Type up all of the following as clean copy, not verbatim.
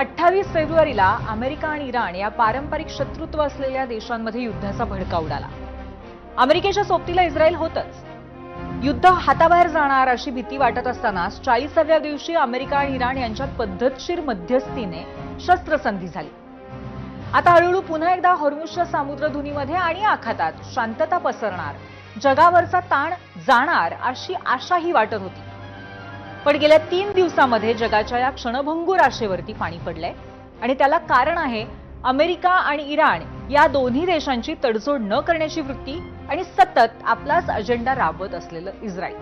28 फेब्रुवारीला अमेरिका आणि इराण या पारंपरिक शत्रुत्व असलेल्या देशांमध्ये युद्धाचा भडका उडाला। अमेरिकेच्या सोबतीला इस्रायल होतच। युद्ध हाताबाहेर जाणार अशी भीती वाटत असताना 40व्या दिवशी अमेरिका आणि इराण यांच्यात पद्धतशीर मध्यस्थीने शस्त्रसंधी झाली। आता हळूहळू पुन्हा एकदा हॉर्मुझच्या सामुद्रधुनीमध्ये आणि आखातात शांतता पसरणार, जगावरचा ताण जाणार अशी आशाही वाटत होती। पण गेल्या 3 दिवसांमध्ये जगाच्या या क्षणभंगूर आशेवरती पाणी पडलंय आणि त्याला कारण आहे अमेरिका आणि इराण या दोन्ही देशांची तडजोड न करण्याची वृत्ती आणि सतत आपलाच अजेंडा राबवत असलेलं इस्रायल।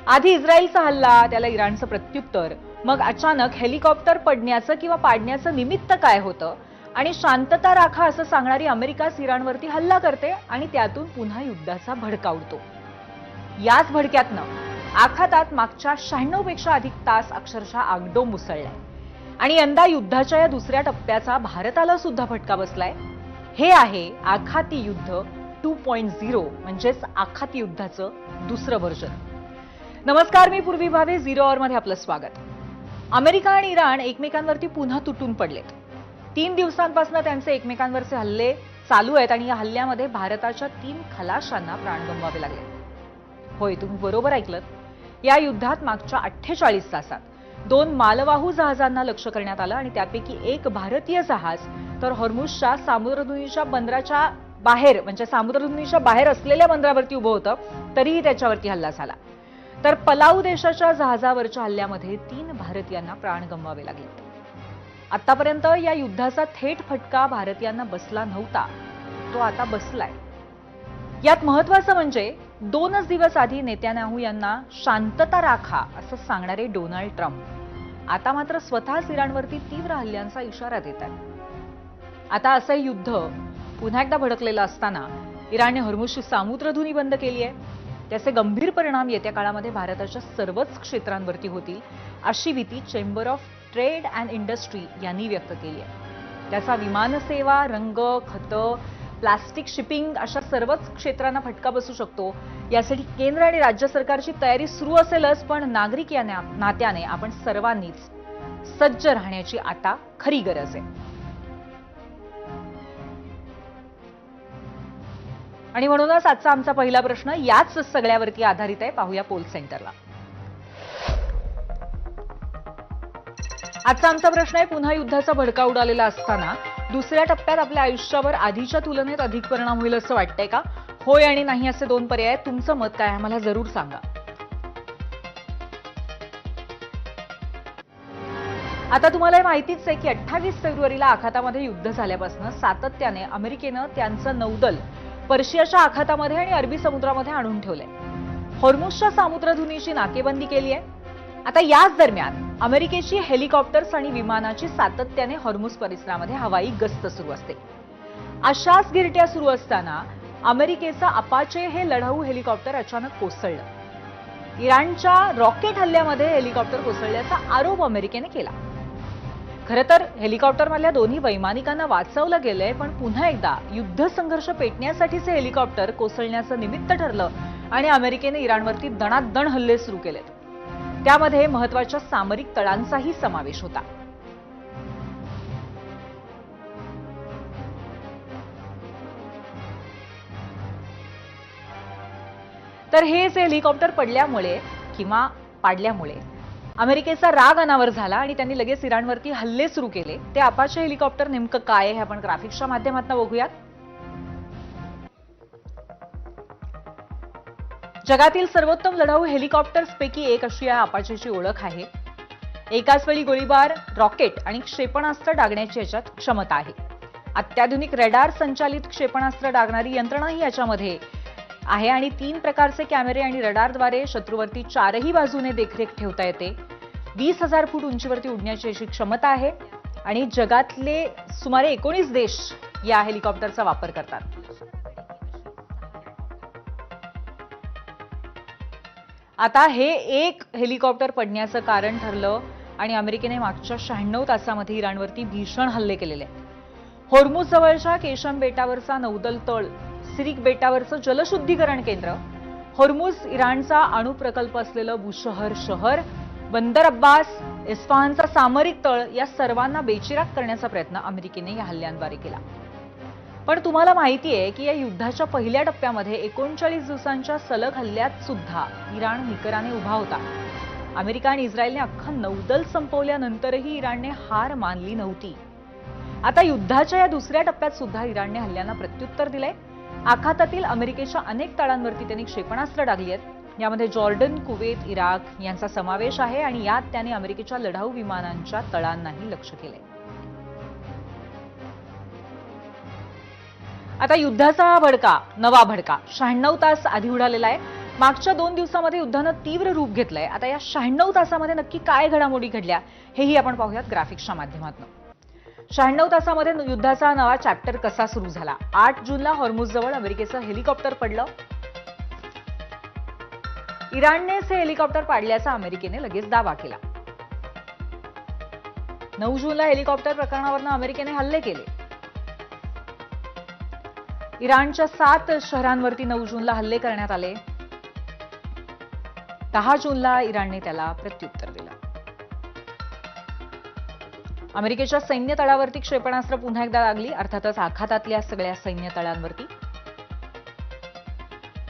आधी इस्रायलचा हल्ला, त्याला इराणचं प्रत्युत्तर, मग अचानक हेलिकॉप्टर पडण्याचं किंवा पाडण्याचं निमित्त काय होतं आणि शांतता राखा असं सांगणारी अमेरिकाच इराणवरती हल्ला करते आणि त्यातून पुन्हा युद्धाचा भडका उडतो। याच भडक्यातनं आखातात मागच्या 96 पेक्षा अधिक तास अक्षरशः आगडोंब उसळलाय आणि यंदा युद्धाच्या या दुसऱ्या टप्प्याचा भारताला सुद्धा फटका बसलाय। हे आहे आखाती युद्ध 2.0 म्हणजेच आखाती युद्धाचं दुसरं व्हर्जन। नमस्कार, मी पूर्वी भावे, झिरो आवर मध्ये आपलं स्वागत। अमेरिका आणि इराण एकमेकांवरती पुन्हा तुटून पडलेत। 3 दिवसांपासून त्यांचे एकमेकांवरचे हल्ले चालू आहेत आणि या हल्ल्यामध्ये भारताच्या 3 खलाशांना प्राण गमवावे लागले। होय, तुम्ही बरोबर ऐकलत। या युद्धात मागच्या 48 तासात 2 मालवाहू जहाजांना लक्ष्य करण्यात आलं आणि त्यापैकी एक भारतीय जहाज तर हॉर्मुझच्या सामुद्रधुनीच्या बंदराच्या बाहेर म्हणजे सामुद्रधुनीच्या बाहेर असलेल्या बंदरावरती उभं होतं, तरीही त्याच्यावरती हल्ला झाला। तर पलाऊ देशाच्या जहाजावरच्या हल्ल्यामध्ये 3 भारतीयांना प्राण गमवावे लागले। आतापर्यंत या युद्धाचा थेट फटका भारतीयांना बसला नव्हता, तो आता बसलाय। यात महत्त्वाचं म्हणजे 2च दिवस आधी नेत्यानाहू यांना शांतता राखा असं सांगणारे डोनाल्ड ट्रम्प आता मात्र स्वतःच इराणवरती तीव्र हल्ल्यांचा इशारा देत आहेत। आता असं युद्ध पुन्हा एकदा भडकलेलं असताना इराणने हॉर्मुझची सामुद्रधुनी बंद केली आहे। त्याचे गंभीर परिणाम येत्या काळामध्ये भारताच्या सर्वच क्षेत्रांवरती होतील अशी भीती chamber of trade and industry यांनी व्यक्त केली आहे। त्याचा विमानसेवा, रंग, खतं, प्लास्टिक, शिपिंग अशा सर्वच क्षेत्रांना फटका बसू शकतो। यासाठी केंद्र आणि राज्य सरकारची तयारी सुरू असेलच, पण नागरिक या नात्याने आपण सर्वांनीच सज्ज राहण्याची आता खरी गरज आहे। आणि म्हणूनच आजचा आमचा पहिला प्रश्न याच सगळ्यावरती आधारित आहे। पाहूया पोल सेंटरला। आजचा आमचा प्रश्न आहे, पुन्हा युद्धाचा भडका उडालेला असताना दुसऱ्या टप्प्यात आपल्या आयुष्यावर आधीच्या तुलनेत अधिक परिणाम होईल असं वाटतंय का? होय आणि नाही असे 2 पर्याय आहेत। तुमचं मत काय आहे मला जरूर सांगा। आता तुम्हाला माहितीच आहे की 28 फेब्रुवारीला आखातामध्ये युद्ध झाल्यापासून सातत्याने अमेरिकेनं त्यांचं नौदल पर्शियाच्या आखातामध्ये आणि अरबी समुद्रामध्ये आणून ठेवलंय। हॉर्मुझच्या सामुद्रधुनीची नाकेबंदी केली आहे। आता याच दरम्यान अमेरिकेची हेलिकॉप्टर्स आणि विमानाची सातत्याने हॉर्मुझ परिसरामध्ये हवाई गस्त सुरू असते। अशाच गिरट्या सुरू असताना अमेरिकेचा अपाचे हे लढाऊ हेलिकॉप्टर अचानक कोसळलं। इराणच्या रॉकेट हल्ल्यामध्ये हेलिकॉप्टर कोसळल्याचा आरोप अमेरिकेने केला। खरं तर हेलिकॉप्टरमधल्या दोन्ही वैमानिकांना वाचवलं गेलंय, पण पुन्हा एकदा युद्ध संघर्ष पेटण्यासाठीचे हेलिकॉप्टर कोसळण्याचं निमित्त ठरलं आणि अमेरिकेने इराणवरती दणादण हल्ले सुरू केलेत। त्यामध्ये महत्त्वाच्या सामरिक तळांचाही समावेश होता। तर हेच हेलिकॉप्टर पडल्यामुळे किंवा पाडल्यामुळे अमेरिकेचा राग अनावर झाला आणि त्यांनी लगेच इराणवरती हल्ले सुरू केले। ते अपाचे हेलिकॉप्टर नेमकं काय हे आपण ग्राफिक्सच्या माध्यमातून बघूयात। जगातील सर्वोत्तम लढाऊ हेलिकॉप्टर्स पैकी एक अशी या अपाचेची ओळख आहे। एकाच वेळी गोळीबार, रॉकेट आणि क्षेपणास्त्र डागण्याची याच्यात क्षमता आहे। अत्याधुनिक रडार संचालित क्षेपणास्त्र डागणारी यंत्रणाही याच्यामध्ये आहे आणि 3 प्रकारचे कॅमेरे आणि रडारद्वारे शत्रूवरती 4ही बाजूने देखरेख ठेवता येते। 20,000 फूट उंचीवरती उडण्याची अशी क्षमता आहे आणि जगातले सुमारे 19 देश या हेलिकॉप्टरचा वापर करतात। आता हे एक हेलिकॉप्टर पडण्याचं कारण ठरलं आणि अमेरिकेने मागच्या 96 तासामध्ये इराणवरती भीषण हल्ले केलेले आहेत। हॉर्मुझ जवळच्या केशम बेटावरचा नौदल तळ, सिरिक बेटावरचं जलशुद्धीकरण केंद्र, हॉर्मुझ इराणचा अणुप्रकल्प असलेलं बुशहर शहर बंदर अब्बास, इस्फहानचा सामरिक तळ या सर्वांना बेचिराख करण्याचा प्रयत्न अमेरिकेने या हल्ल्यांद्वारे केला. पण तुम्हाला माहिती आहे की या युद्धाच्या पहिल्या टप्प्यामध्ये 39 दिवसांच्या सलग हल्ल्यात सुद्धा इराण निकराने उभा होता. अमेरिका आणि इस्रायलने अख्खं नौदल संपवल्यानंतरही इराणने हार मानली नव्हती. आता युद्धाच्या या दुसऱ्या टप्प्यात सुद्धा इराणने हल्ल्यांना प्रत्युत्तर दिलंय. आखातातील अमेरिकेच्या अनेक तळांवरती त्यांनी क्षेपणास्त्र डागली आहेत. यामध्ये जॉर्डन, कुवेत, इराक यांचा समावेश आहे आणि यात त्याने अमेरिकेच्या लढाऊ विमानांच्या तळांनाही लक्ष्य केलंय. आता युद्धाचा भडका, नवा भडका 96 तास आधी उडालेला आहे. मागच्या 2 दिवसांमध्ये युद्धानं तीव्र रूप घेतलंय. आता या 96 तासामध्ये नक्की काय घडामोडी घडल्या हेही आपण पाहूयात ग्राफिक्सच्या माध्यमातून. 96 तासामध्ये युद्धाचा नवा चॅप्टर कसा सुरू झाला. 8 जूनला हॉर्मुझजवळ अमेरिकेचं हेलिकॉप्टर पडलं. इराणनेच हे हेलिकॉप्टर पाडल्याचा अमेरिकेने लगेच दावा केला. 9 जूनला हेलिकॉप्टर प्रकरणावरून अमेरिकेने हल्ले केले. इराणच्या 7 शहरांवरती 9 जूनला हल्ले करण्यात आले. 10 जूनला इराणने त्याला प्रत्युत्तर दिलं. अमेरिकेच्या सैन्य तळावरती क्षेपणास्त्र पुन्हा एकदा लागली, अर्थातच आखातातल्या सगळ्या सैन्य तळांवरती.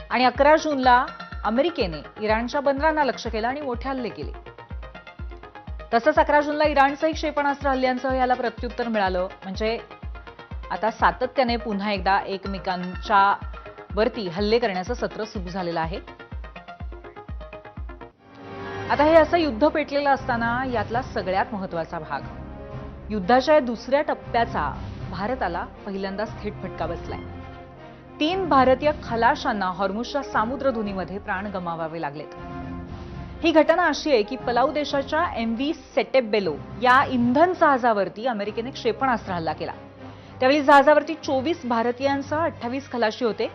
आणि 11 जूनला अमेरिकेने इराणच्या बंदरांना लक्ष्य केलं आणि मोठे हल्ले केले. तसंच 11 जूनला इराणचंही क्षेपणास्त्र हल्ल्यांसह याला प्रत्युत्तर मिळालं. म्हणजे आता सातत्याने पुन्हा एकदा एकमेकांच्या वरती हल्ले करण्याचं सत्र सुरू झालेलं आहे. आता हे असं युद्ध पेटलेलं असताना यातला सगळ्यात महत्वाचा भाग, युद्धाच्या या दुसऱ्या टप्प्याचा भारताला पहिल्यांदाच थेट फटका बसलाय. 3 भारतीय खलाशांना हॉर्मुझच्या सामुद्रधुनीमध्ये प्राण गमावावे लागलेत. ही घटना अशी आहे की पलाऊ देशाच्या MV सेटेबेलो या इंधन जहाजावरती अमेरिकेने क्षेपणास्त्र हल्ला केला. त्यावेळी जहाजावरती 24 भारतीयांसह 28 खलाशी होते.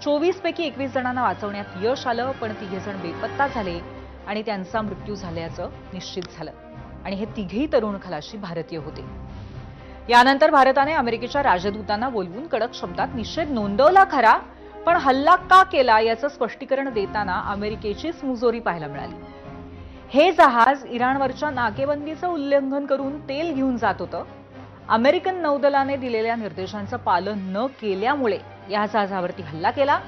24 पैकी 21 जणांना वाचवण्यात यश आलं, पण 3 जण बेपत्ता झाले आणि त्यांचा मृत्यू झाल्याचं निश्चित झालं. आणि हे 3ही तरुण खलाशी भारतीय होते. यानंतर भारताने अमेरिकेच्या राजदूतांना बोलवून कडक शब्दात निषेध नोंदवला खरा, पण हल्ला का केला याचं स्पष्टीकरण देताना अमेरिकेचीच मुजोरी पाहायला मिळाली. हे जहाज इराणवरच्या नाकेबंदीचं उल्लंघन करून तेल घेऊन जात होतं. अमेरिकन नौदलाने दिलेल्या निर्देशांचं पालन न केल्यामुळे या जहाजावरती हल्ला केला.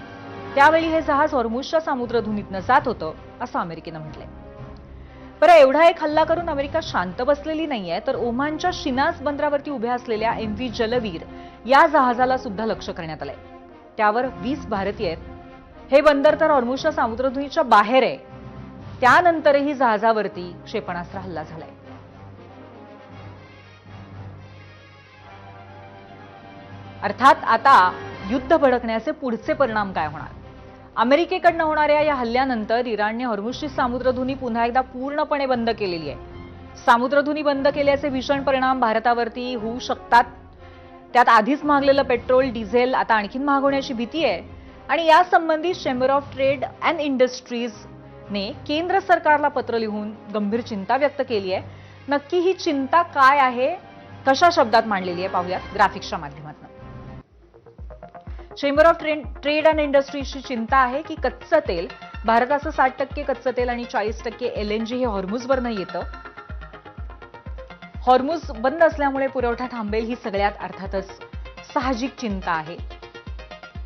त्यावेळी हे जहाज हॉर्मुझच्या सामुद्रधुनीतनं जात होतं असं अमेरिकेनं म्हटलंय. बरं, एवढा एक हल्ला करून अमेरिका शांत बसलेली नाहीये, तर ओमानच्या शिनाज बंदरावरती उभ्या असलेल्या MV जलवीर या जहाजाला सुद्धा लक्ष्य करण्यात आलंय. त्यावर 20 भारतीय आहेत. हे बंदर तर हॉर्मुझच्या सामुद्रधुनीच्या बाहेर आहे. त्यानंतरही जहाजावरती क्षेपणास्त्र हल्ला झालाय. अर्थात आता युद्ध भडकण्याचे पुढचे परिणाम काय होणार. अमेरिकेकडनं होणाऱ्या या हल्ल्यानंतर इराणने हॉर्मुझची सामुद्रधुनी पुन्हा एकदा पूर्णपणे बंद केलेली आहे. सामुद्रधुनी बंद केल्याचे भीषण परिणाम भारतावरती होऊ शकतात. त्यात आधीच महागलेलं पेट्रोल, डिझेल आता आणखीन महाग होण्याची भीती आहे. आणि यासंबंधी चेंबर ऑफ ट्रेड अँड इंडस्ट्रीजने केंद्र सरकारला पत्र लिहून गंभीर चिंता व्यक्त केली आहे. नक्की ही चिंता काय आहे, कशा शब्दात मांडलेली आहे पाहूयात ग्राफिक्सच्या माध्यमातून. चेंबर ऑफ ट्रेड अँड इंडस्ट्रीजची चिंता आहे की कच्चं तेल, भारताचं 60% कच्चं तेल आणि 40% LNG हे हॉर्मुझवरनं येतं. हॉर्मुझ बंद असल्यामुळे पुरवठा थांबेल ही सगळ्यात अर्थातच साहजिक चिंता आहे.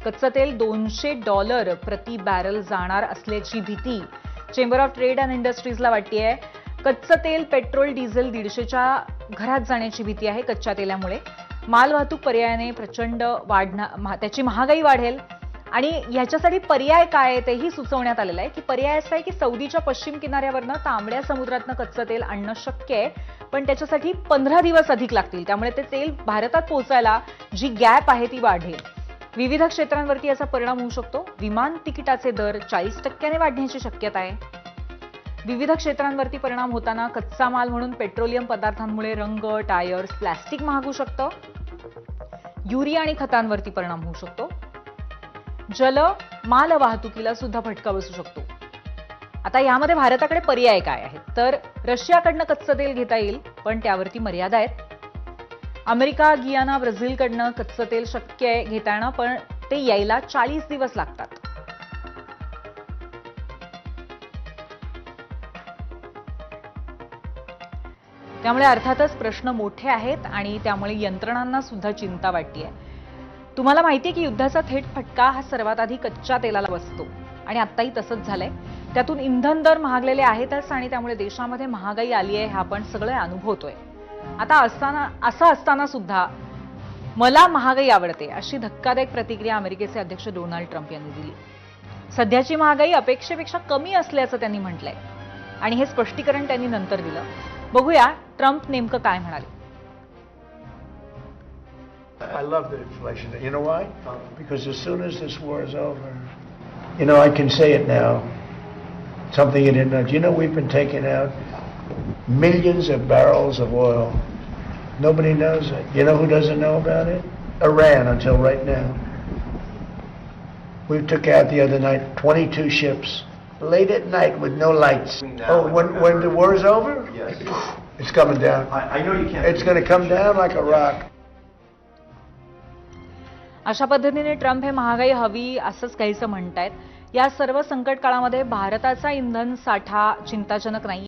कच्चं तेल $200 प्रति बॅरल जाणार असल्याची भीती चेंबर ऑफ ट्रेड अँड इंडस्ट्रीजला वाटतेय. कच्चं तेल, पेट्रोल, डिझेल 150च्या घरात जाण्याची भीती आहे कच्च्या तेलामुळे. मालवाहतूक पर्यायाने प्रचंड त्याची महागाई वाढेल. आणि ह्याच्यासाठी पर्याय काय आहे तेही सुचवण्यात आलेलं आहे की पर्याय असा आहे की सौदीच्या पश्चिम किनाऱ्यावरनं तांबड्या समुद्रातनं कच्चं तेल आणणं शक्य आहे, पण त्याच्यासाठी 15 दिवस अधिक लागतील. त्यामुळे ते तेल भारतात पोहोचायला जी गॅप आहे ती वाढेल. विविध क्षेत्रांवरती याचा परिणाम होऊ शकतो. विमान तिकिटाचे दर 40% वाढण्याची शक्यता आहे. विविध क्षेत्रांवरती परिणाम होताना कच्चा माल म्हणून पेट्रोलियम पदार्थांमुळे रंग, टायर्स, प्लास्टिक महागू शकतं. युरिया आणि खतांवरती परिणाम होऊ शकतो. जल माल वाहतुकीला सुद्धा फटका बसू शकतो. आता यामध्ये भारताकडे पर्याय काय आहेत, तर रशियाकडनं कच्चं तेल घेता येईल, पण त्यावरती मर्यादा आहेत. अमेरिका, गियाना, ब्राझीलकडनं कच्चं तेल शक्य आहे घेता येणं, पण ते यायला 40 दिवस लागतात. त्यामुळे अर्थातच प्रश्न मोठे आहेत आणि त्यामुळे यंत्रणांना सुद्धा चिंता वाटतेय. तुम्हाला माहिती आहे की युद्धाचा थेट फटका हा सर्वात आधी कच्च्या तेलाला बसतो आणि आत्ताही तसंच झालंय. त्यातून इंधन दर महागलेले आहेतच आणि त्यामुळे देशामध्ये महागाई आली आहे हे आपण सगळे अनुभवतोय. आता असं असताना सुद्धा मला महागाई आवडते अशी धक्कादायक प्रतिक्रिया अमेरिकेचे अध्यक्ष डोनाल्ड ट्रम्प यांनी दिली. सध्याची महागाई अपेक्षेपेक्षा कमी असल्याचं त्यांनी म्हटलंय आणि हे स्पष्टीकरण त्यांनी नंतर दिलं. बघूया ट्रम्प नेमकं काय म्हणाले. I love the inflation. You know why? Because as soon as this war is over, I can say it now. Something you didn't know. Do you know we've been taking out millions of barrels of oil? Nobody knows it. You know who doesn't know about it? Iran until right now. We took out the other night 22 ships. Late at night with no lights. Oh, when the war is over? Yes. It's coming down. I know you can't. It's going to come down like a rock. अशा पद्धतीने Trump हे महागाई हवी असंच काहीसं म्हणतायत. या सर्व संकट काळामध्ये भारताचा इंधन साठा चिंताजनक नाही.